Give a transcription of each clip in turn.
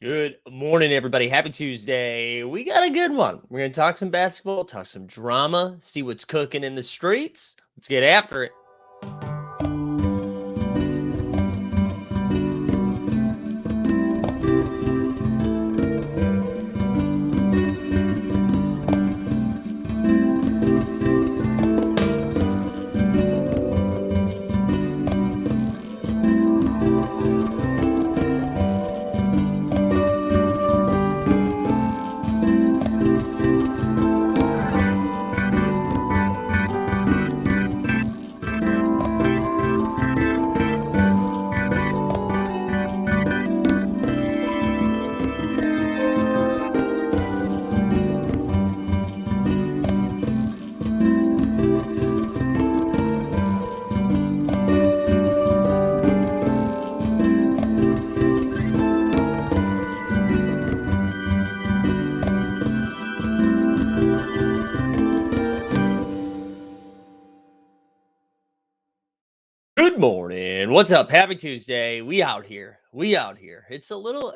Good morning, everybody. Happy Tuesday. We got a good one. We're going to talk some basketball, talk some drama, see what's cooking in the streets. Let's get after it. Good morning. What's up? Happy Tuesday. We out here. It's a little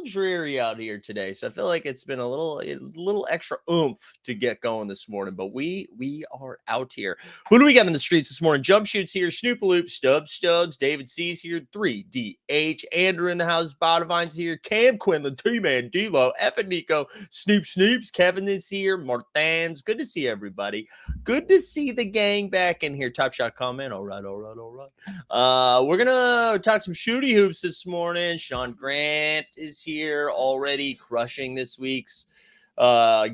dreary out here today. So I feel like it's been a little extra oomph to get going this morning, but we are out here. Who do we got in the streets this morning? Jump Shoots here, Snoopaloop, Stubbs, David C's here, 3DH, Andrew in the house, Botavine's here, Cam Quinlan, T-Man, D-Lo, F and Nico, Snoops, Kevin is here, Marthan's. Good to see everybody. Good to see the gang back in here. Top Shot comment. All right. We're gonna talk some shooty hoops this morning. Sean Grant is here already, crushing this week's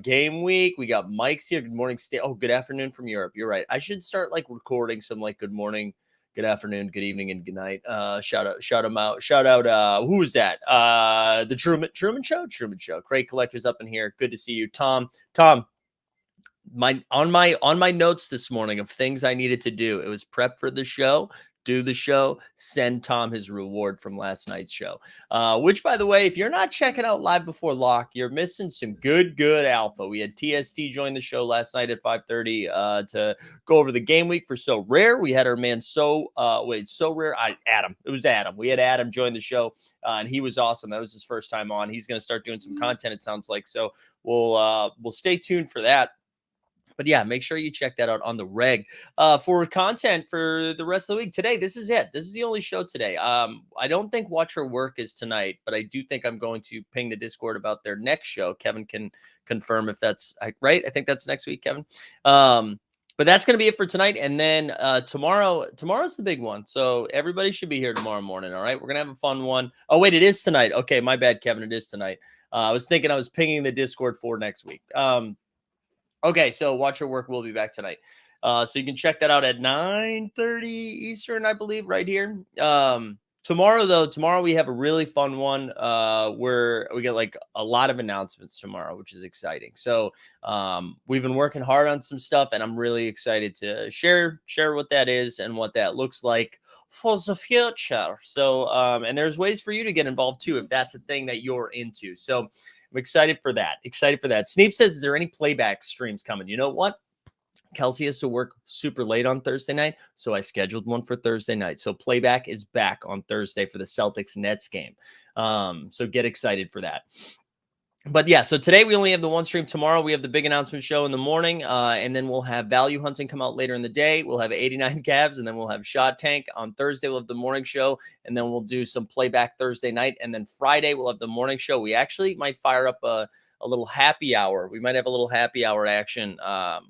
game week. We got Mike's here. Good morning, good afternoon from Europe. You're right. I should start recording some good morning, good afternoon, good evening, and good night. Shout out. Who was that? The Truman Show. Craig Collector's up in here. Good to see you, Tom. On my notes this morning of things I needed to do. It was prep for the show, do the show, send Tom his reward from last night's show. Which, by the way, if you're not checking out Live Before Lock, you're missing some good alpha. We had TST join the show last night at 5:30 to go over the game week for So Rare. We had our man Adam. It was Adam. We had Adam join the show, and he was awesome. That was his first time on. He's going to start doing some content, it sounds like. So we'll stay tuned for that. But yeah, make sure you check that out on the reg for content for the rest of the week. Today, this is it. This is the only show today. I don't think Watch Your Work is tonight, but I do think I'm going to ping the Discord about their next show. Kevin can confirm if that's right. I think that's next week, Kevin. But that's going to be it for tonight. And then tomorrow's the big one. So everybody should be here tomorrow morning. All right. We're going to have a fun one. Oh, wait, it is tonight. Okay. My bad, Kevin. It is tonight. I was thinking I was pinging the Discord for next week. Okay, so Watch Your Work will be back tonight. So you can check that out at 9:30 Eastern, I believe, right here. Tomorrow we have a really fun one where we get a lot of announcements tomorrow, which is exciting. So we've been working hard on some stuff, and I'm really excited to share what that is and what that looks like for the future. So and there's ways for you to get involved too if that's a thing that you're into. So I'm excited for that. Sneep says, is there any playback streams coming? You know what? Kelsey has to work super late on Thursday night, so I scheduled one for Thursday night. So playback is back on Thursday for the Celtics Nets game. So get excited for that. But yeah, so today we only have the one stream. Tomorrow we have the big announcement show in the morning, and then we'll have Value Hunting come out later in the day. We'll have 89 Cavs, and then we'll have Shot Tank. On Thursday, we'll have the morning show, and then we'll do some playback Thursday night. And then Friday, we'll have the morning show. We actually might fire up a little happy hour. We might have a little happy hour action. I'm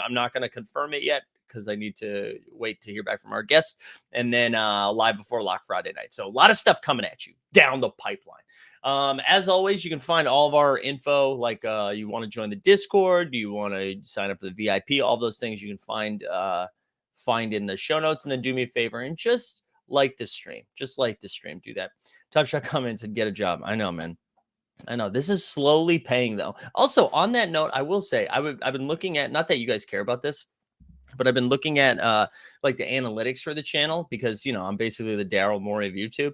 not going to confirm it yet because I need to wait to hear back from our guests. And then Live Before Lock Friday night. So a lot of stuff coming at you down the pipeline. As always, you can find all of our info, you want to join the Discord, do you want to sign up for the VIP, all those things you can find in the show notes. And then do me a favor and just like the stream. Do that. Top Shot comments and get a job. I know, man. I know this is slowly paying though. Also, on that note, I will say I've been looking at, not that you guys care about this, but I've been looking at the analytics for the channel because, I'm basically the Daryl Morey of YouTube.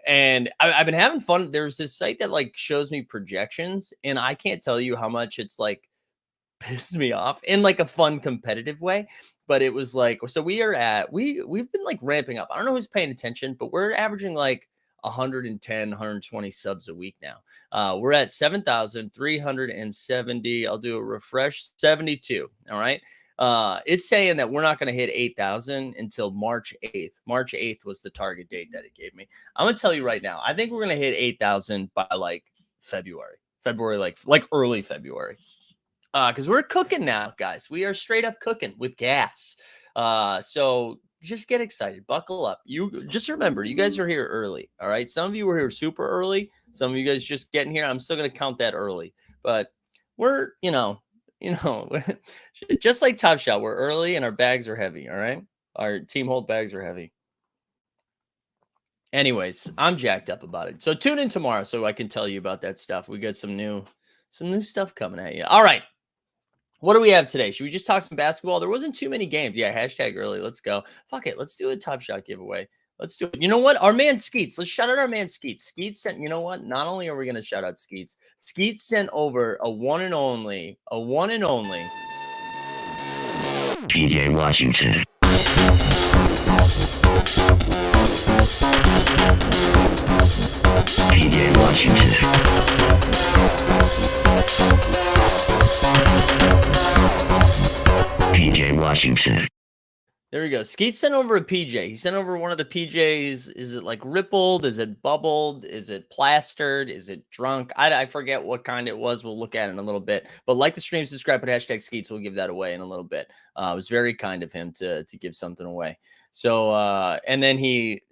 And I've been having fun. There's this site that shows me projections, and I can't tell you how much it's pissed me off in a fun competitive way. But it was so we've been ramping up. I don't know who's paying attention, but we're averaging 110, 120 subs a week now. We're at 7,370. I'll do a refresh, 72. All right. It's saying that we're not going to hit 8,000 until March 8th. March 8th was the target date that it gave me. I'm going to tell you right now, I think we're going to hit 8,000 by like February, like early February. Because we're cooking now, guys. We are straight up cooking with gas. So just get excited, buckle up. You just remember, you guys are here early. All right. Some of you were here super early. Some of you guys just getting here. I'm still gonna count that early, but we're, just like Top Shot, we're early and our bags are heavy. All right. Our team hold bags are heavy. Anyways, I'm jacked up about it. So tune in tomorrow so I can tell you about that stuff. We got some new stuff coming at you. All right. What do we have today? Should we just talk some basketball? There wasn't too many games. Yeah, hashtag early. Let's go. Fuck it. Let's do a Top Shot giveaway. Let's do it. You know what? Our man Skeets. Let's shout out our man Skeets. Skeets sent, you know what? Not only are we going to shout out Skeets, Skeets sent over a one and only PJ Washington. PJ Washington. PJ Washington. There we go. Skeet sent over a PJ. He sent over one of the PJs. Is it like rippled? Is it bubbled? Is it plastered? Is it drunk? I forget what kind it was. We'll look at it in a little bit. But like the stream, subscribe, put hashtag Skeets. We'll give that away in a little bit. It was very kind of him to give something away. So and then he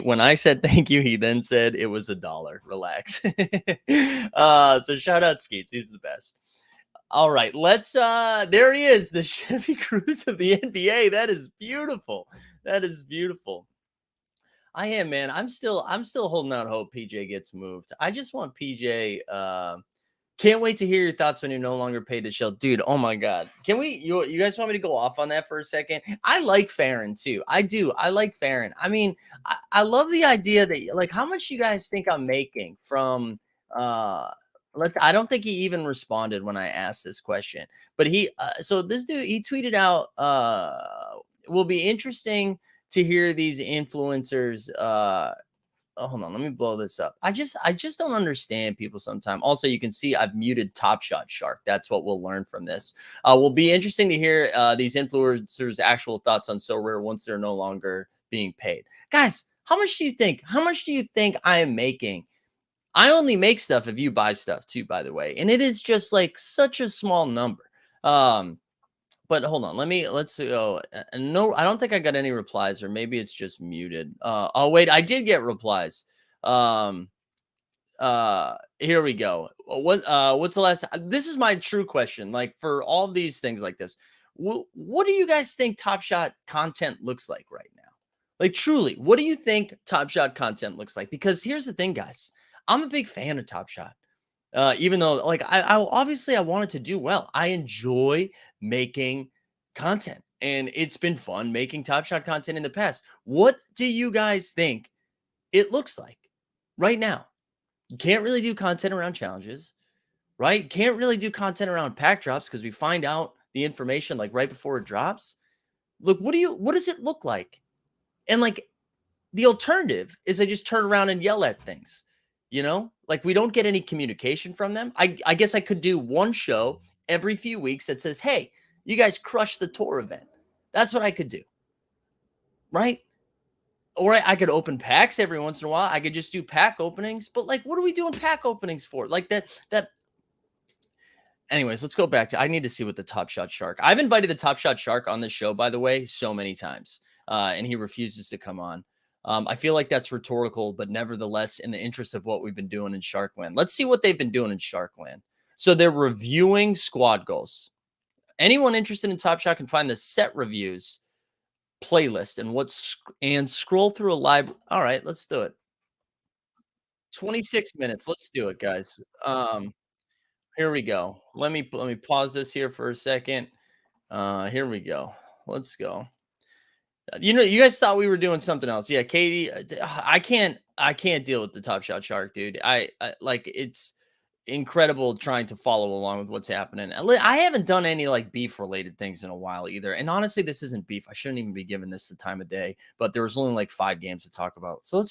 when I said thank you, he then said it was $1. Relax. So shout out Skeets. He's the best. All right, let's there he is, the Chevy Cruze of the NBA. That is beautiful. That is beautiful. I am, man. I'm still holding out hope PJ gets moved. I just want PJ can't wait to hear your thoughts when you're no longer paid to show. Dude, oh my God. Can we you guys want me to go off on that for a second? I like Farron too. I do. I like Farron. I mean, I love the idea that like how much you guys think I'm making from I don't think he even responded when I asked this question, but so this dude, he tweeted out, will be interesting to hear these influencers. Hold on, let me blow this up. I just don't understand people sometimes. Also, you can see I've muted Top Shot Shark. That's what we'll learn from this. Will be interesting to hear these influencers' actual thoughts on So Rare once they're no longer being paid. Guys, how much do you think I am making? I only make stuff if you buy stuff too, by the way. And it is just like such a small number. But hold on, let's go. No, I don't think I got any replies, or maybe it's just muted. Oh wait, I did get replies. Here we go. What's the last? This is my true question. Like for all these things like this, what do you guys think Top Shot content looks like right now? Like truly, what do you think Top Shot content looks like? Because here's the thing, guys. I'm a big fan of Top Shot. Even though like I obviously I wanted to do well. I enjoy making content and it's been fun making Top Shot content in the past. What do you guys think it looks like right now? You can't really do content around challenges, right? Can't really do content around pack drops because we find out the information like right before it drops. Look, what does it look like? And like the alternative is I just turn around and yell at things. You know, like we don't get any communication from them. I guess I could do one show every few weeks that says, hey, you guys crushed the tour event. That's what I could do. Right. Or I could open packs every once in a while. I could just do pack openings. But like, what are we doing pack openings for? Like that. Anyways, let's go back to I need to see what the Top Shot Shark. I've invited the Top Shot Shark on this show, by the way, so many times. And he refuses to come on. I feel like that's rhetorical, but nevertheless, in the interest of what we've been doing in Sharkland, let's see what they've been doing in Sharkland. So they're reviewing squad goals. Anyone interested in Top Shot can find the set reviews playlist and scroll through a live. All right, let's do it. 26 minutes. Let's do it, guys. Here we go. Let me pause this here for a second. Here we go. Let's go. You know, you guys thought we were doing something else. Yeah, Katie, I can't deal with the Top Shot Shark, dude. I like it's incredible trying to follow along with what's happening. I haven't done any like beef related things in a while either. And honestly, this isn't beef. I shouldn't even be giving this the time of day, but there was only like 5 games to talk about. So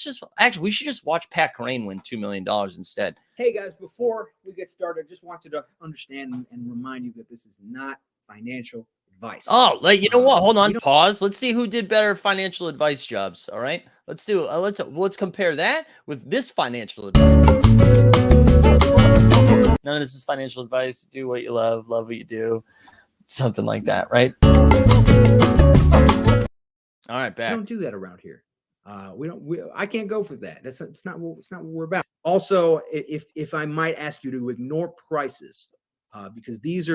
we should just watch Pat Crane win $2 million instead. Hey guys, before we get started, just want you to understand and remind you that this is not financial advice. Oh, like, you know what? Hold on. Pause. Let's see who did better financial advice jobs. All right. Let's compare that with this financial advice. None of this is financial advice. Do what you love what you do. Something like that, right? All right, back. We don't do that around here. I can't go for that. It's not what we're about. Also, if I might ask you to ignore prices, because these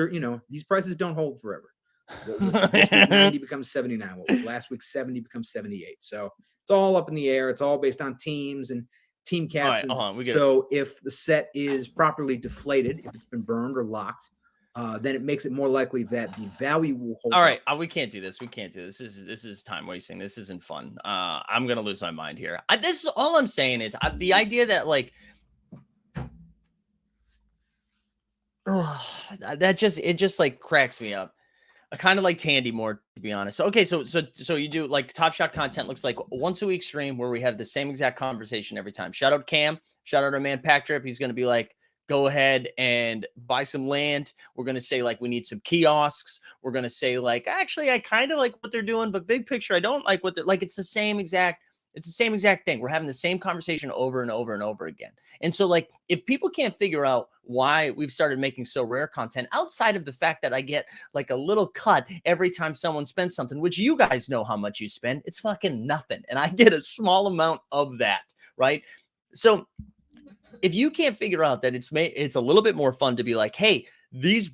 prices don't hold forever. This week 90 becomes 79. What was last week 70 becomes 78. So it's all up in the air. It's all based on teams and team captains. All right, so if the set is properly deflated, if it's been burned or locked, then it makes it more likely that the value will hold. All right, we can't do this. This is time wasting. This isn't fun. I'm gonna lose my mind here. This is all I'm saying is the idea that like it just like cracks me up. I kind of like Tandy more, to be honest. Okay, so you do like Top Shot content looks like once a week stream where we have the same exact conversation every time. Shout out Cam. Shout out our man Pack Drip. He's gonna be like, go ahead and buy some land. We're going to say like, we need some kiosks. We're going to say like, actually, I kind of like what they're doing, but big picture, I don't like what they're like. It's the same exact thing. We're having the same conversation over and over and over again. And so like, if people can't figure out why we've started making so rare content outside of the fact that I get like a little cut every time someone spends something, which you guys know how much you spend, it's fucking nothing. And I get a small amount of that. Right. So if you can't figure out that it's a little bit more fun to be like, hey, these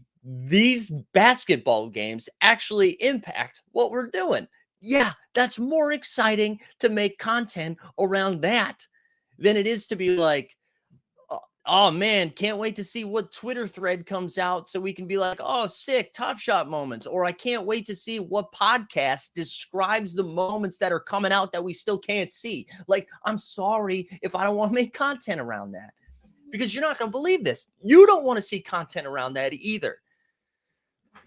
basketball games actually impact what we're doing. Yeah, that's more exciting to make content around that than it is to be like, oh man, can't wait to see what Twitter thread comes out so we can be like, oh, sick, Top Shot moments. Or I can't wait to see what podcast describes the moments that are coming out that we still can't see. Like, I'm sorry if I don't want to make content around that, because you're not going to believe this. You don't want to see content around that either.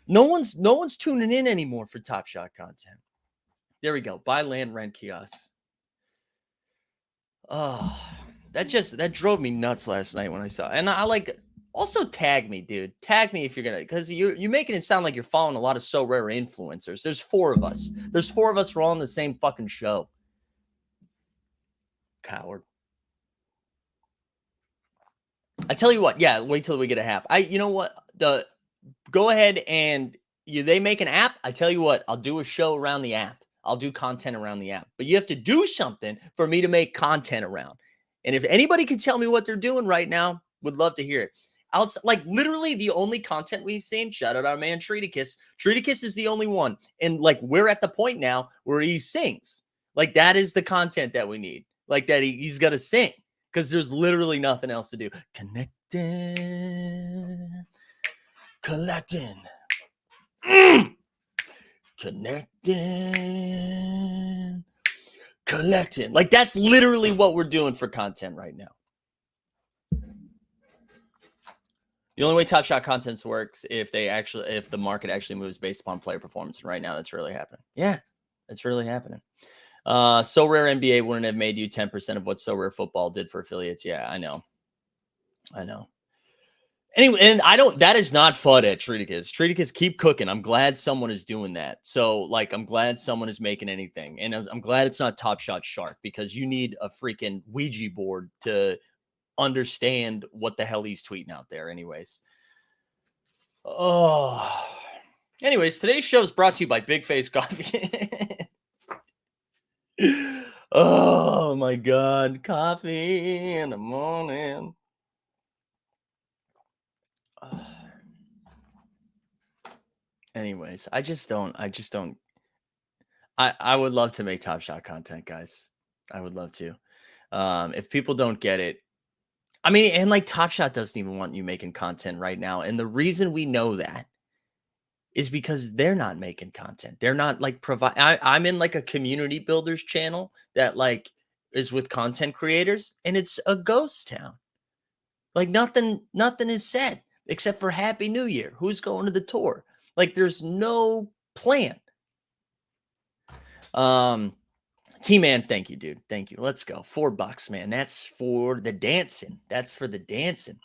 No one's tuning in anymore for Top Shot content. There we go. Buy land, rent kiosks. Oh, that drove me nuts last night when I saw it. And I like, also tag me, dude. Tag me if you're gonna, because you're making it sound like you're following a lot of So Rare influencers. There's 4 of us. We're all on the same fucking show. Coward. I tell you what, yeah, wait till we get a app. You know what? Go ahead and they make an app. I tell you what, I'll do a show around the app. I'll do content around the app. But you have to do something for me to make content around. And if anybody can tell me what they're doing right now, would love to hear it. Like literally the only content we've seen, shout out our man Treaticus. Treaticus is the only one. And like we're at the point now where he sings. Like that is the content that we need. Like that he's got to sing. Because there's literally nothing else to do. Connecting. Collecting. Connecting. Collecting. Like that's literally what we're doing for content right now. The only way Top Shot content works if the market actually moves based upon player performance. And right now that's really happening. Yeah, that's really happening. So Rare NBA wouldn't have made you 10% of what So Rare football did for affiliates. Yeah, I know. Anyway, and that is not FUD at Treaticus. Treaticus, keep cooking. I'm glad someone is doing that. So like, I'm glad someone is making anything. And I'm glad it's not Top Shot Shark, because you need a freaking Ouija board to understand what the hell he's tweeting out there. Anyways. Anyways, today's show is brought to you by Big Face Coffee. Oh my God. Coffee in the morning. Anyways, I would love to make Top Shot content, guys. I would love to. If people don't get it, I mean, and like Top Shot doesn't even want you making content right now. And the reason we know that is because they're not making content. They're not like I'm in like a community builders channel that like is with content creators, and it's a ghost town. Like nothing is said except for Happy New Year. Who's going to the tour? Like there's no plan. T-Man, thank you, dude. Thank you. Let's go. $4, man. That's for the dancing. That's for the dancing.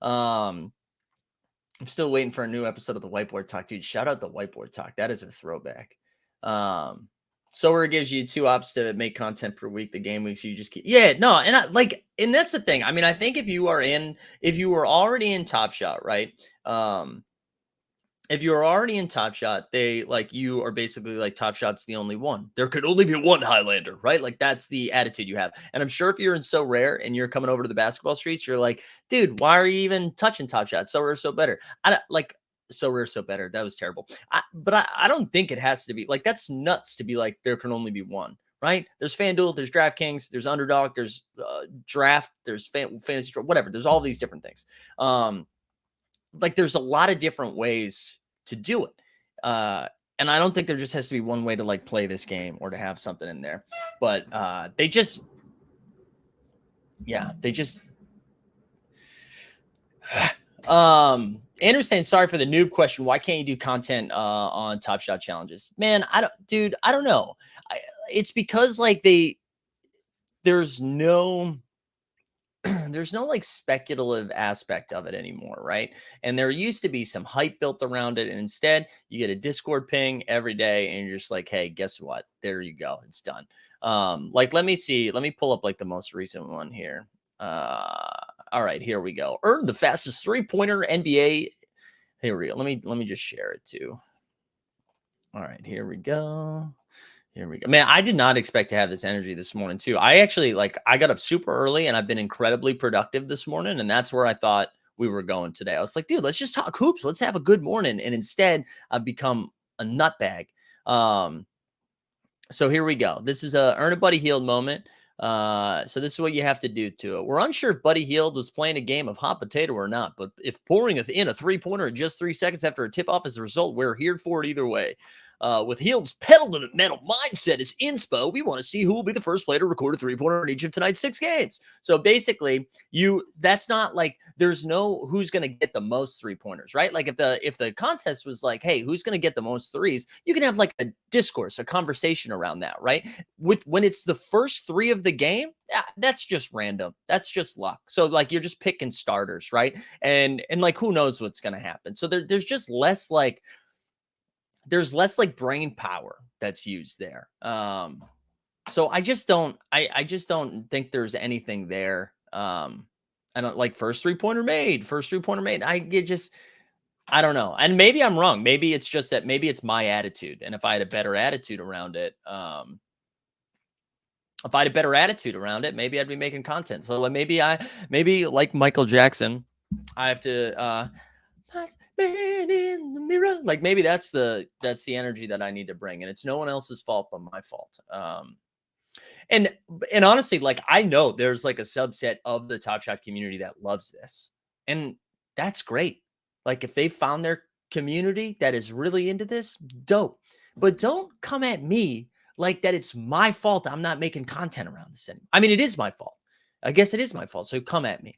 I'm still waiting for a new episode of the Whiteboard Talk, dude. Shout out the Whiteboard Talk. That is a throwback. Sower gives you 2 ops to make content per week. The game weeks you just keep. Yeah, no, and that's the thing. I mean, I think if you were already in Top Shot, right? If you are already in Top Shot, they like you are basically like Top Shot's the only one. There could only be one Highlander, right? Like that's the attitude you have. And I'm sure if you're in So Rare and you're coming over to the basketball streets, you're like, dude, why are you even touching Top Shot? So Rare, so better. I don't like So Rare, so better. That was terrible. But I don't think it has to be like that's nuts to be like there can only be one, right? There's FanDuel, there's DraftKings, there's Underdog, there's Draft, there's Fantasy, whatever. There's all these different things. Like there's a lot of different ways to do it. And I don't think there just has to be one way to like play this game or to have something in there. But they just Andrew's saying sorry for the noob question. Why can't you do content on Top Shot challenges? Man, I don't know. It's because like there's no like speculative aspect of it anymore, right? And there used to be some hype built around it, and instead you get a Discord ping every day, and you're just like, hey, guess what? There you go, it's done. Like let me pull up like the most recent one here. All right, here we go. Earn the fastest 3-pointer NBA. Here we go. Let me just share it too. All right, here we go. Here we go. Man, I did not expect to have this energy this morning too. I actually I got up super early and I've been incredibly productive this morning. And that's where I thought we were going today. I was like, dude, let's just talk hoops. Let's have a good morning. And instead I've become a nutbag. So here we go. This is a earn a Buddy Hield moment. So this is what you have to do to it. We're unsure if Buddy Hield was playing a game of hot potato or not, but if pouring in a 3-pointer in just 3 seconds after a tip-off is the result, we're here for it either way. With Hield's pedal to the metal mindset as inspo, we want to see who will be the first player to record a 3-pointer in each of tonight's 6 games. So basically, that's not like there's no who's going to get the most 3-pointers, right? Like if the contest was like, hey, who's going to get the most threes, you can have like a discourse, a conversation around that, right? When it's the first 3 of the game, that's just random. That's just luck. So like you're just picking starters, right? And like who knows what's going to happen. So there's just less like brain power that's used there. So I just don't think there's anything there. I don't like first 3-pointer made. I don't know. And maybe I'm wrong. Maybe it's just that maybe it's my attitude. And if I had a better attitude around it, maybe I'd be making content. So maybe like Michael Jackson, I have to man in the mirror. Like maybe that's the energy that I need to bring, and it's no one else's fault but my fault. And honestly, like I know there's like a subset of the Top Shot community that loves this, and that's great. Like if they found their community that is really into this, dope. But don't come at me like that. It's my fault I'm not making content around this anymore. I mean, it is my fault. I guess it is my fault. So come at me.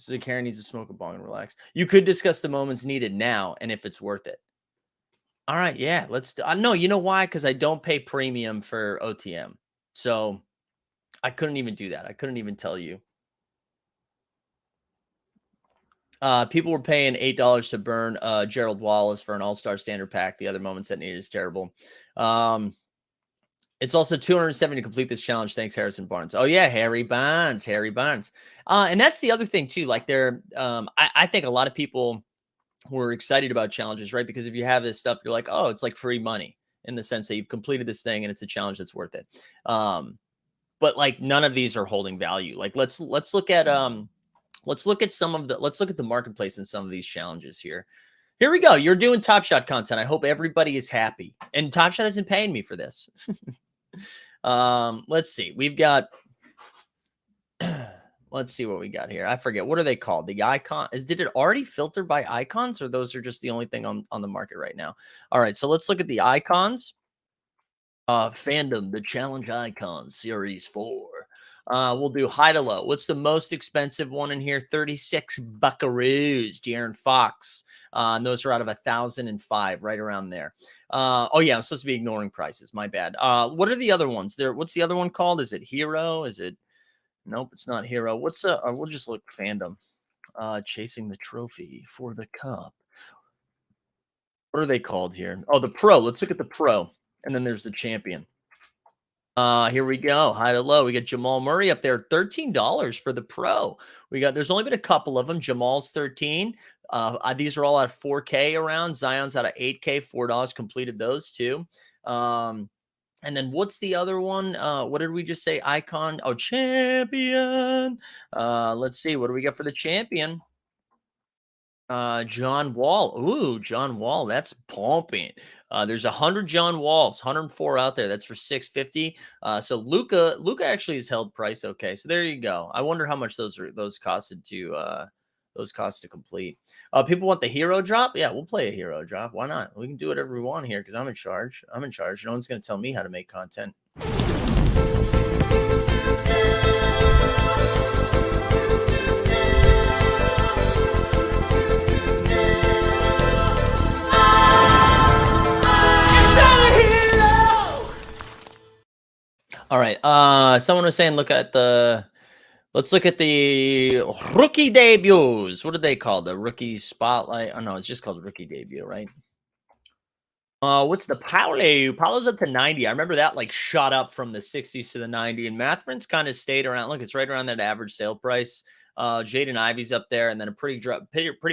So Karen needs to smoke a bong and relax. You could discuss the moments needed now and if it's worth it. All right, yeah, let's do. No, you know why? Because I don't pay premium for OTM, so I couldn't even do that. I couldn't even tell you. People were paying $8 to burn Gerald Wallace for an All-Star Standard Pack. The other moments that needed is terrible. It's also $270 to complete this challenge. Thanks, Harrison Barnes. Oh yeah, Harry Barnes. And that's the other thing too. Like I think a lot of people were excited about challenges, right? Because if you have this stuff, you're like, oh, it's like free money in the sense that you've completed this thing and it's a challenge that's worth it. But like none of these are holding value. Like let's look at the marketplace in some of these challenges here. Here we go. You're doing Top Shot content. I hope everybody is happy. And Top Shot isn't paying me for this. Let's see. We've got let's see what we got here. I forget. What are they called? The icon did it already filter by icons, or those are just the only thing on the market right now? All right, so let's look at the icons. Fandom, the challenge icons, series 4. We'll do high to low. What's the most expensive one in here? 36 buckaroos, De'Aaron Fox. And those are out of 1,005, right around there. Oh yeah, I'm supposed to be ignoring prices. My bad. What are the other ones there? What's the other one called? Is it Hero? Is it? Nope, it's not Hero. What's we'll just look fandom. Chasing the trophy for the cup. What are they called here? Oh, the pro. Let's look at the pro. And then there's the champion. Here we go. High to low. We got Jamal Murray up there, $13 for the pro. There's only been a couple of them. Jamal's 13. These are all at 4K around. Zion's out of 8K, $4 completed those too. And then what's the other one? What did we just say? Icon. Oh, champion. Let's see. What do we got for the champion? John Wall. Ooh, John Wall. That's pumping. There's 100 John Walls, 104 out there. That's for 650. So Luca actually has held price okay. So there you go. I wonder how much those costed to complete. People want the hero drop. Yeah, we'll play a hero drop. Why not? We can do whatever we want here because I'm in charge. No one's going to tell me how to make content. All right. Someone was saying, let's look at the rookie debuts. What did they call the rookie spotlight? Oh no, it's just called rookie debut, right? What's the Paolo? Paolo's up to 90. I remember that like shot up from the 60s to the 90, and Matherin's kind of stayed around. Look, it's right around that average sale price. Jaden Ivey's up there, and then a pretty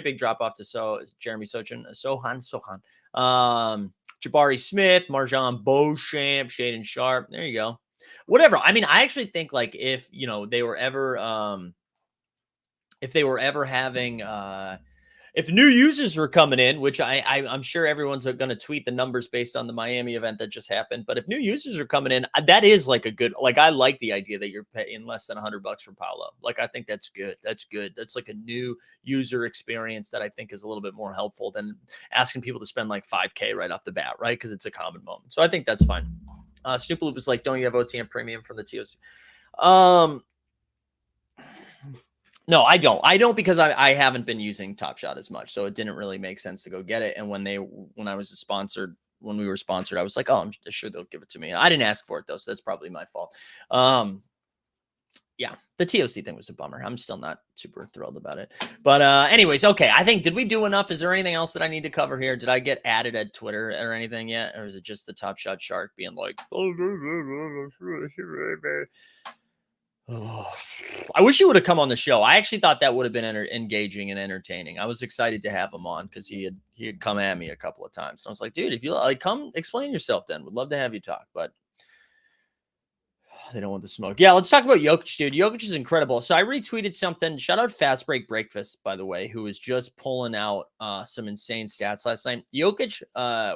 big drop off to Jeremy Sohan. Jabari Smith, Marjan Beauchamp, Shaden Sharp. There you go. Whatever. I mean, I actually think like if they were ever having if new users were coming in, which I'm sure everyone's going to tweet the numbers based on the Miami event that just happened. But if new users are coming in, that is like a good, like, I like the idea that you're paying less than $100 for Paolo. Like, I think that's good. That's good. That's like a new user experience that I think is a little bit more helpful than asking people to spend like $5K right off the bat, right? Because it's a common moment. So I think that's fine. Snoop Loop is like, don't you have OTM premium from the TOC? No, I don't. I don't because I haven't been using Top Shot as much, so it didn't really make sense to go get it. And when we were sponsored, I was like, oh, I'm sure they'll give it to me. I didn't ask for it though, so that's probably my fault. Yeah, the TOC thing was a bummer. I'm still not super thrilled about it. But anyways, okay. I think, did we do enough? Is there anything else that I need to cover here? Did I get added at Twitter or anything yet? Or is it just the Top Shot Shark being like, oh, I wish he would have come on the show. I actually thought that would have been engaging and entertaining. I was excited to have him on because he had come at me a couple of times. And I was like, dude, if you like, come explain yourself then. Would love to have you talk. But they don't want the smoke. Yeah, let's talk about Jokic, dude. Jokic is incredible. So I retweeted something. Shout out Fast Break Breakfast, by the way, who was just pulling out some insane stats last night. Jokic,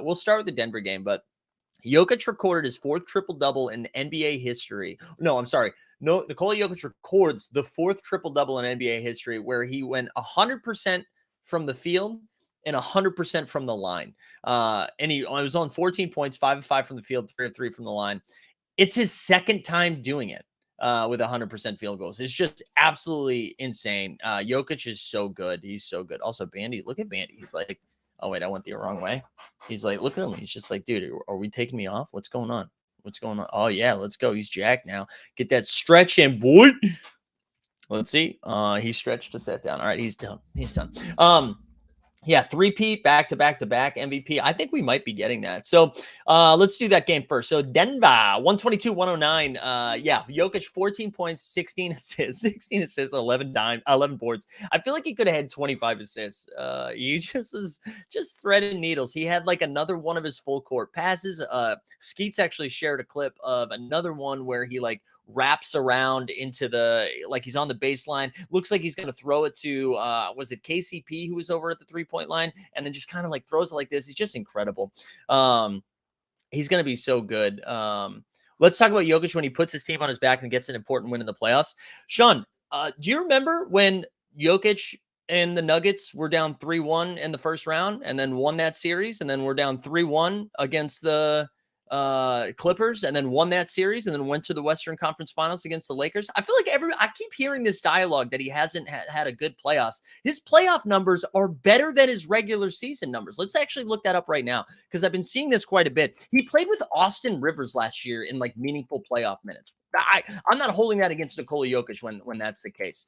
we'll start with the Denver game, but Jokic recorded his fourth triple-double in NBA history. No, I'm sorry. No, Nikola Jokic records the fourth triple-double in NBA history where he went 100% from the field and 100% from the line. And he was on 14 points, 5 of 5 from the field, 3 of 3 from the line. It's his second time doing it with 100% field goals. It's just absolutely insane. Jokic is so good. He's so good. Also, Bandy, look at Bandy. He's like, oh, wait, I went the wrong way. He's like, look at him. He's just like, dude, are we taking me off? What's going on? What's going on? Oh, yeah, let's go. He's jacked now. Get that stretch in, boy. Let's see. He stretched to set down. All right, he's done. He's done. Yeah, three-peat, back-to-back MVP. I think we might be getting that. So let's do that game first. So Denver, 122-109. Yeah, Jokic, 14 points, 16 assists, 11 boards. I feel like he could have had 25 assists. He just was threading needles. He had like another one of his full court passes. Skeets actually shared a clip of another one where he like wraps around into like he's on the baseline. Looks like he's going to throw it to, was it KCP who was over at the 3-point line? And then just kind of like throws it like this. He's just incredible. He's going to be so good. Let's talk about Jokic when he puts his team on his back and gets an important win in the playoffs. Sean, do you remember when Jokic and the Nuggets were down 3-1 in the first round and then won that series? And then we're down 3-1 against the Clippers and then won that series and then went to the Western Conference Finals against the Lakers. I feel like I keep hearing this dialogue that he hasn't had a good playoffs. His playoff numbers are better than his regular season numbers. Let's actually look that up right now because I've been seeing this quite a bit. He played with Austin Rivers last year in like meaningful playoff minutes. I'm not holding that against Nikola Jokic when that's the case.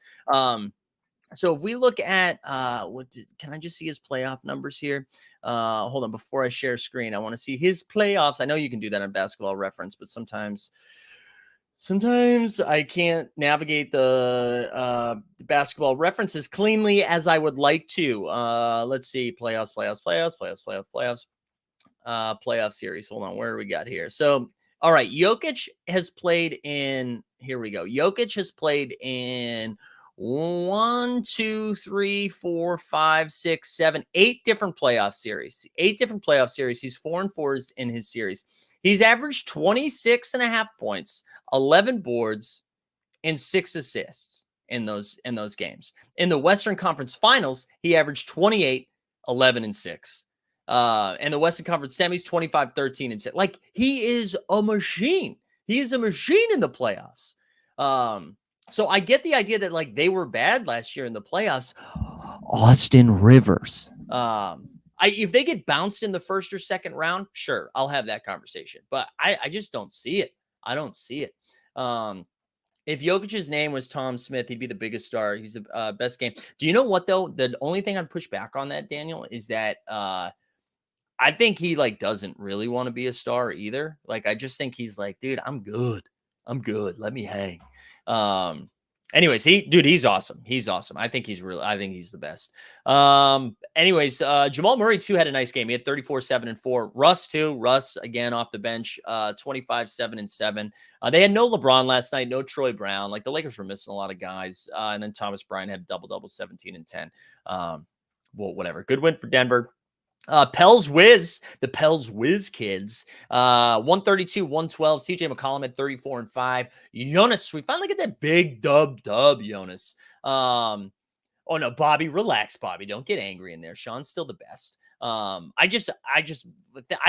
So if we look at can I just see his playoff numbers here? Hold on, before I share screen, I want to see his playoffs. I know you can do that on Basketball Reference, but sometimes I can't navigate the Basketball Reference as cleanly as I would like to. Let's see, playoff series. Hold on, where do we got here? So, all right, Jokic has played in. Here we go. Jokic has played in 8 different playoff series. 8 different playoff series. He's 4-4 in his series. He's averaged 26.5 points, 11 boards, and 6 assists in those games. In the Western Conference Finals, he averaged 28, 11, and 6. And the Western Conference Semis, 25, 13, and 6. Like, he is a machine. He is a machine in the playoffs. So I get the idea that like they were bad last year in the playoffs. Austin Rivers. If they get bounced in the first or second round, sure, I'll have that conversation. But I just don't see it. I don't see it. If Jokic's name was Tom Smith, he'd be the biggest star. He's the best game. Do you know what though? The only thing I'd push back on that, Daniel, is that I think he like doesn't really want to be a star either. Like I just think he's like, dude, I'm good. Let me hang. Anyways, he's awesome. He's awesome. I think he's the best. Jamal Murray too had a nice game. He had 34, 7, and 4. Russ again off the bench, 25, 7, and 7. They had no LeBron last night, no Troy Brown. Like the Lakers were missing a lot of guys. And then Thomas Bryant had double, 17 and 10. Well, whatever. Good win for Denver. The Pels Wiz kids, 132, 112. CJ McCollum at 34 and 5. Jonas, we finally get that big dub, Jonas. Oh no, Bobby, relax, Bobby. Don't get angry in there. Sean's still the best. I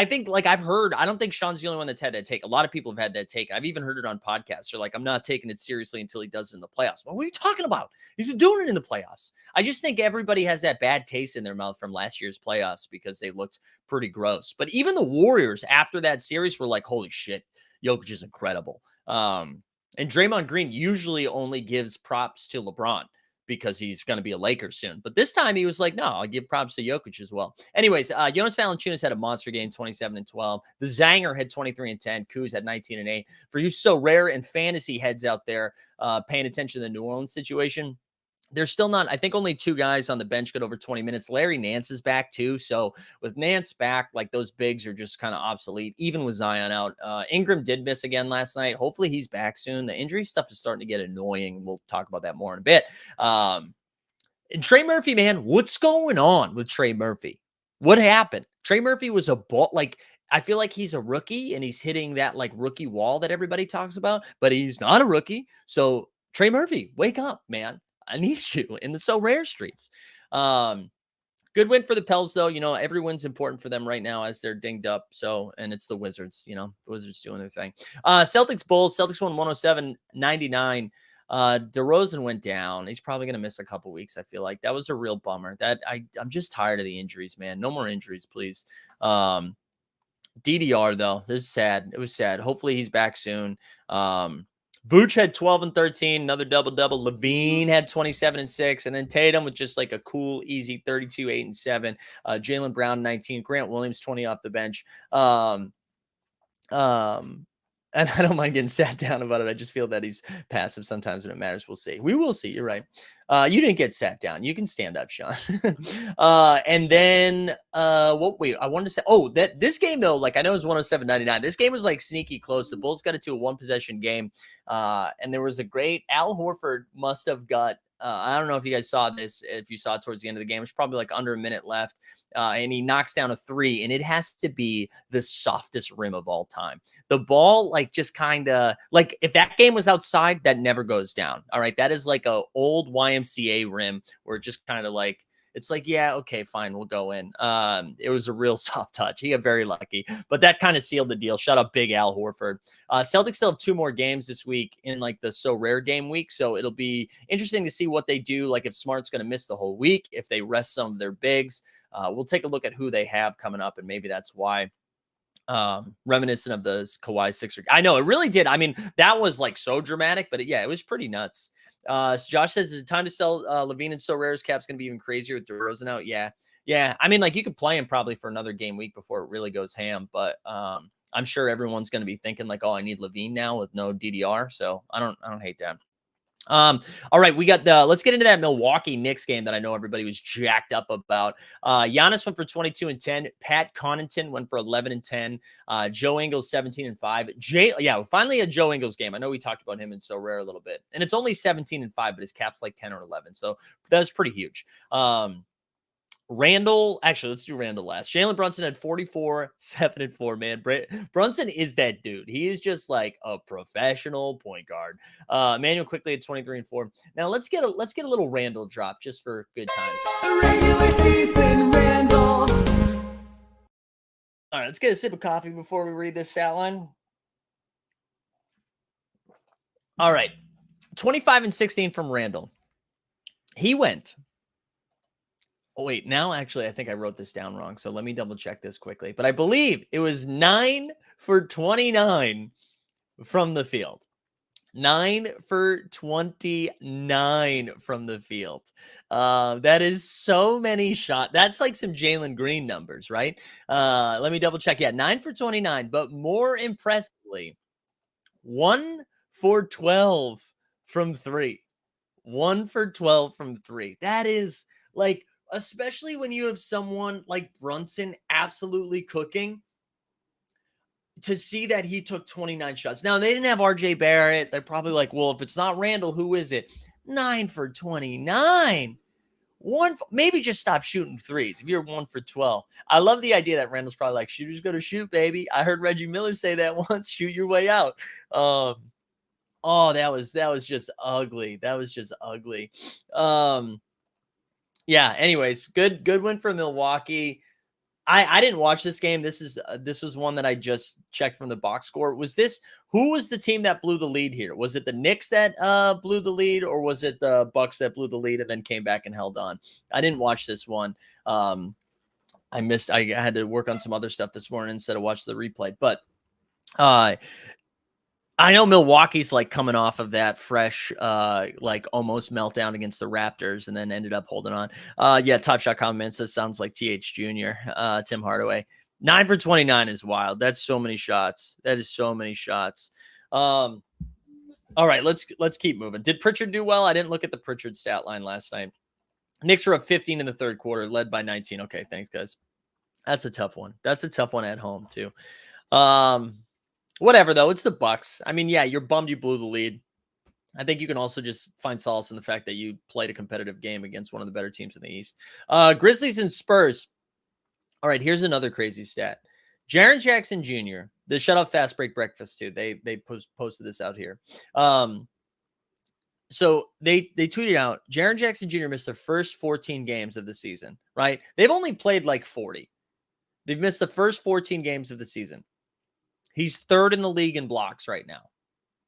think like I've heard, I don't think Sean's the only one that's had that take. A lot of people have had that take. I've even heard it on podcasts. They're like, I'm not taking it seriously until he does it in the playoffs. Well, what are you talking about? He's been doing it in the playoffs. I just think everybody has that bad taste in their mouth from last year's playoffs because they looked pretty gross. But even the Warriors after that series were like, holy shit, Jokic is incredible. And Draymond Green usually only gives props to LeBron because he's going to be a Laker soon. But this time he was like, no, I'll give props to Jokic as well. Anyways, Jonas Valanciunas had a monster game, 27 and 12. The Zanger had 23 and 10. Kuz had 19 and 8. For you so rare and fantasy heads out there paying attention to the New Orleans situation, there's still not, I think only 2 guys on the bench got over 20 minutes. Larry Nance is back too. So with Nance back, like those bigs are just kind of obsolete, even with Zion out. Ingram did miss again last night. Hopefully he's back soon. The injury stuff is starting to get annoying. We'll talk about that more in a bit. And Trey Murphy, man, what's going on with Trey Murphy? What happened? Trey Murphy was a ball. Like, I feel like he's a rookie and he's hitting that like rookie wall that everybody talks about, but he's not a rookie. So Trey Murphy, wake up, man. I need you in the so rare streets. Good win for the Pels, though. You know, every win's important for them right now as they're dinged up. So, and it's the Wizards, you know, the Wizards doing their thing. Celtics Bulls, Celtics won 107-99. DeRozan went down. He's probably going to miss a couple weeks. I feel like that was a real bummer. I'm just tired of the injuries, man. No more injuries, please. DDR though, this is sad. It was sad. Hopefully he's back soon. Vooch had 12 and 13, another double-double. Levine had 27 and 6, and then Tatum with just like a cool, easy 32, 8 and 7. Jaylen Brown 19, Grant Williams 20 off the bench. And I don't mind getting sat down about it. I just feel that he's passive sometimes when it matters. We'll see. We will see. You're right. You didn't get sat down. You can stand up, Sean. And then I wanted to say, that this game though, like I know it was 107-99. This game was like sneaky close. The Bulls got it to a 1-possession game. And there was a great Al Horford must have got. I don't know if you guys saw this. If you saw it towards the end of the game, it's probably like under a minute left. And he knocks down a 3, and it has to be the softest rim of all time. The ball, like, just kind of like if that game was outside, that never goes down. All right. That is like a old YMCA rim where it just kind of like it's like, yeah, okay, fine, we'll go in. It was a real soft touch. He got very lucky, but that kind of sealed the deal. Shut up, big Al Horford. Celtics still have 2 more games this week in like the so rare game week. So it'll be interesting to see what they do. Like if Smart's going to miss the whole week, if they rest some of their bigs, we'll take a look at who they have coming up. And maybe that's why reminiscent of the Kawhi Sixer. I know it really did. I mean, that was like so dramatic, but it was pretty nuts. So Josh says, is it time to sell Levine and So Rare's cap's going to be even crazier with DeRozan out? Yeah. I mean, like you could play him probably for another game week before it really goes ham, but I'm sure everyone's going to be thinking like, oh, I need Levine now with no DDR. So I don't hate that. All right, we got let's get into that Milwaukee Knicks game that I know everybody was jacked up about. Giannis went for 22 and 10. Pat Connaughton went for 11 and 10. Joe Ingles 17 and 5. Finally a Joe Ingles game. I know we talked about him in So Rare a little bit, and it's only 17 and 5, but his cap's like 10 or 11, so that's pretty huge. Randall, actually, let's do Randall last. Jalen Brunson had 44, 7 and 4, man. Brunson is that dude. He is just like a professional point guard. Emmanuel quickly at 23 and 4. Now let's get a little Randall drop just for good times. A regular season Randall. All right, let's get a sip of coffee before we read this stat line. All right, 25 and 16 from Randall. He went. Oh, wait, now actually, I think I wrote this down wrong. So let me double check this quickly. But I believe it was 9 for 29 from the field. 9 for 29 from the field. That is so many shots. That's like some Jalen Green numbers, right? Let me double check. Yeah, 9 for 29. But more impressively, 1 for 12 from 3. 1 for 12 from 3. That is like, especially when you have someone like Brunson absolutely cooking, to see that he took 29 shots. Now, they didn't have RJ Barrett. They're probably like, well, if it's not Randall, who is it? 9 for 29. Maybe just stop shooting threes if you're 1 for 12. I love the idea that Randall's probably like, shooters go to shoot, baby. I heard Reggie Miller say that once, shoot your way out. That was just ugly. That was just ugly. Yeah, anyways, good win for Milwaukee. I didn't watch this game. This was one that I just checked from the box score. Who was the team that blew the lead here? Was it the Knicks that blew the lead, or was it the Bucks that blew the lead and then came back and held on? I didn't watch this one. I had to work on some other stuff this morning instead of watch the replay. But I know Milwaukee's like coming off of that fresh, like almost meltdown against the Raptors and then ended up holding on. Top Shot comment says sounds like TH Jr. Tim Hardaway. 9 for 29 is wild. That's so many shots. That is so many shots. All right, let's keep moving. Did Pritchard do well? I didn't look at the Pritchard stat line last night. Knicks are up 15 in the third quarter, led by 19. Okay, thanks, guys. That's a tough one. That's a tough one at home, too. Whatever, though. It's the Bucks. I mean, yeah, you're bummed you blew the lead. I think you can also just find solace in the fact that you played a competitive game against one of the better teams in the East. Grizzlies and Spurs. All right, here's another crazy stat. Jaren Jackson Jr., the Shut Up Fast Break Breakfast, too. They posted this out here. So they tweeted out, Jaren Jackson Jr. missed the first 14 games of the season, right? They've only played like 40. They've missed the first 14 games of the season. He's third in the league in blocks right now.